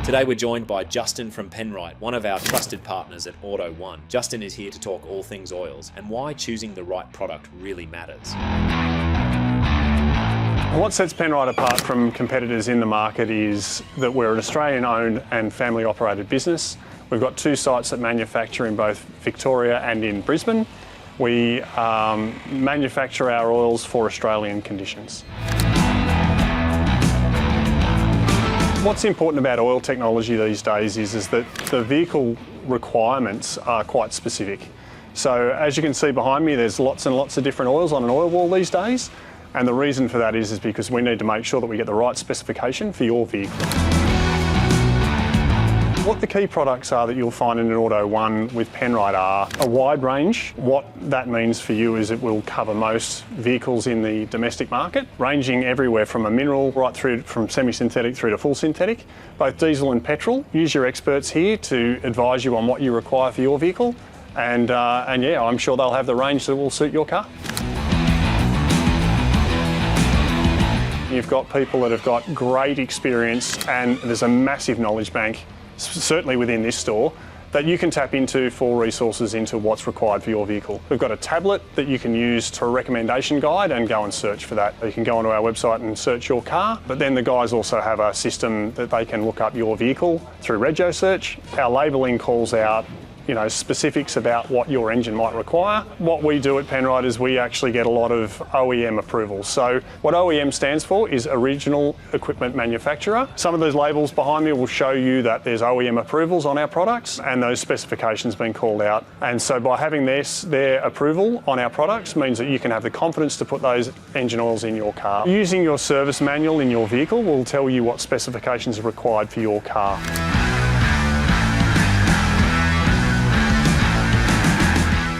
Today we're joined by Justin from Penrite, one of our trusted partners at Auto One. Justin is here to talk all things oils and why choosing the right product really matters. What sets Penrite apart from competitors in the market is that we're an Australian-owned and family-operated business. We've got 2 sites that manufacture in both Victoria and in Brisbane. We manufacture our oils for Australian conditions. What's important about oil technology these days is that the vehicle requirements are quite specific. So as you can see behind me, there's lots and lots of different oils on an oil wall these days. And the reason for that is because we need to make sure that we get the right specification for your vehicle. What the key products are that you'll find in an Auto One with Penrite are a wide range. What that means for you is it will cover most vehicles in the domestic market, ranging everywhere from a mineral right through from semi-synthetic through to full synthetic, both diesel and petrol. Use your experts here to advise you on what you require for your vehicle. And yeah, I'm sure they'll have the range that will suit your car. You've got people that have got great experience, and there's a massive knowledge bank, certainly within this store, that you can tap into for resources into what's required for your vehicle. We've got a tablet that you can use to a recommendation guide and go and search for that. You can go onto our website and search your car, but then the guys also have a system that they can look up your vehicle through Rego Search. Our labelling calls out specifics about what your engine might require. What we do at Penrite is we actually get a lot of OEM approvals. So what OEM stands for is Original Equipment Manufacturer. Some of those labels behind me will show you that there's OEM approvals on our products and those specifications being called out. And so by having their approval on our products means that you can have the confidence to put those engine oils in your car. Using your service manual in your vehicle will tell you what specifications are required for your car.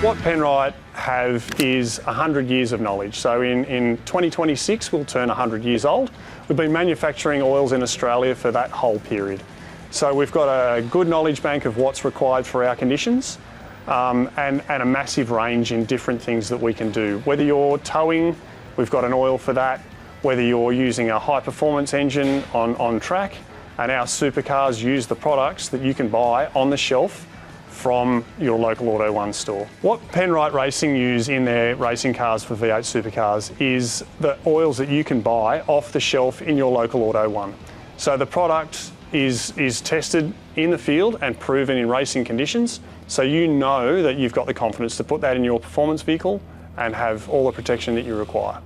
What Penrite have is 100 years of knowledge. So in 2026, we'll turn 100 years old. We've been manufacturing oils in Australia for that whole period. So we've got a good knowledge bank of what's required for our conditions and a massive range in different things that we can do. Whether you're towing, we've got an oil for that. Whether you're using a high performance engine on track, and our Supercars use the products that you can buy on the shelf from your local Auto One store. What Penrite Racing use in their racing cars for V8 Supercars is the oils that you can buy off the shelf in your local Auto One. So the product is tested in the field and proven in racing conditions, so you know that you've got the confidence to put that in your performance vehicle and have all the protection that you require.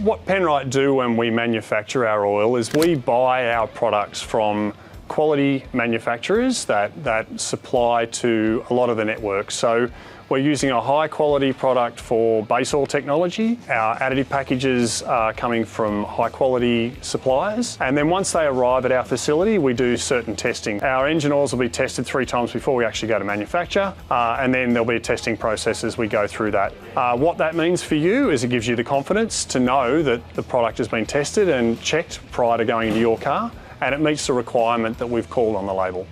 What Penrite do when we manufacture our oil is we buy our products from quality manufacturers that supply to a lot of the networks. So we're using a high quality product for base oil technology. Our additive packages are coming from high quality suppliers. And then once they arrive at our facility, we do certain testing. Our engine oils will be tested 3 times before we actually go to manufacture. And then there'll be a testing process as we go through that. What that means for you is it gives you the confidence to know that the product has been tested and checked prior to going into your car, and it meets the requirement that we've called on the label.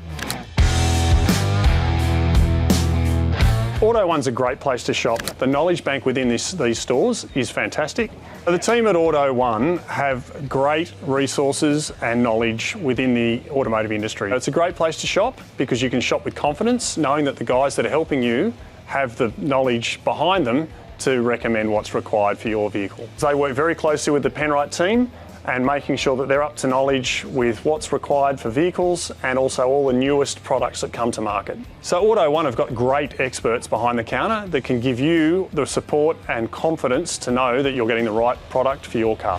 Auto One's a great place to shop. The knowledge bank within these stores is fantastic. The team at Auto One have great resources and knowledge within the automotive industry. It's a great place to shop because you can shop with confidence, knowing that the guys that are helping you have the knowledge behind them to recommend what's required for your vehicle. They work very closely with the Penrite team and making sure that they're up to knowledge with what's required for vehicles and also all the newest products that come to market. So Auto One have got great experts behind the counter that can give you the support and confidence to know that you're getting the right product for your car.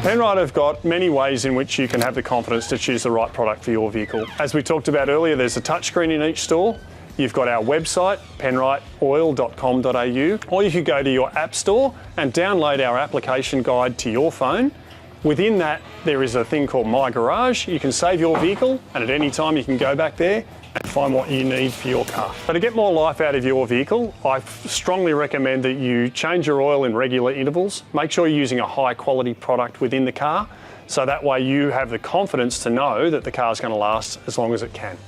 Penrite have got many ways in which you can have the confidence to choose the right product for your vehicle. As we talked about earlier, there's a touchscreen in each store. You've got our website, penriteoil.com.au, or you could go to your app store and download our application guide to your phone. Within that, there is a thing called My Garage. You can save your vehicle, and at any time you can go back there and find what you need for your car. But to get more life out of your vehicle, I strongly recommend that you change your oil in regular intervals. Make sure you're using a high quality product within the car, so that way you have the confidence to know that the car's going to last as long as it can.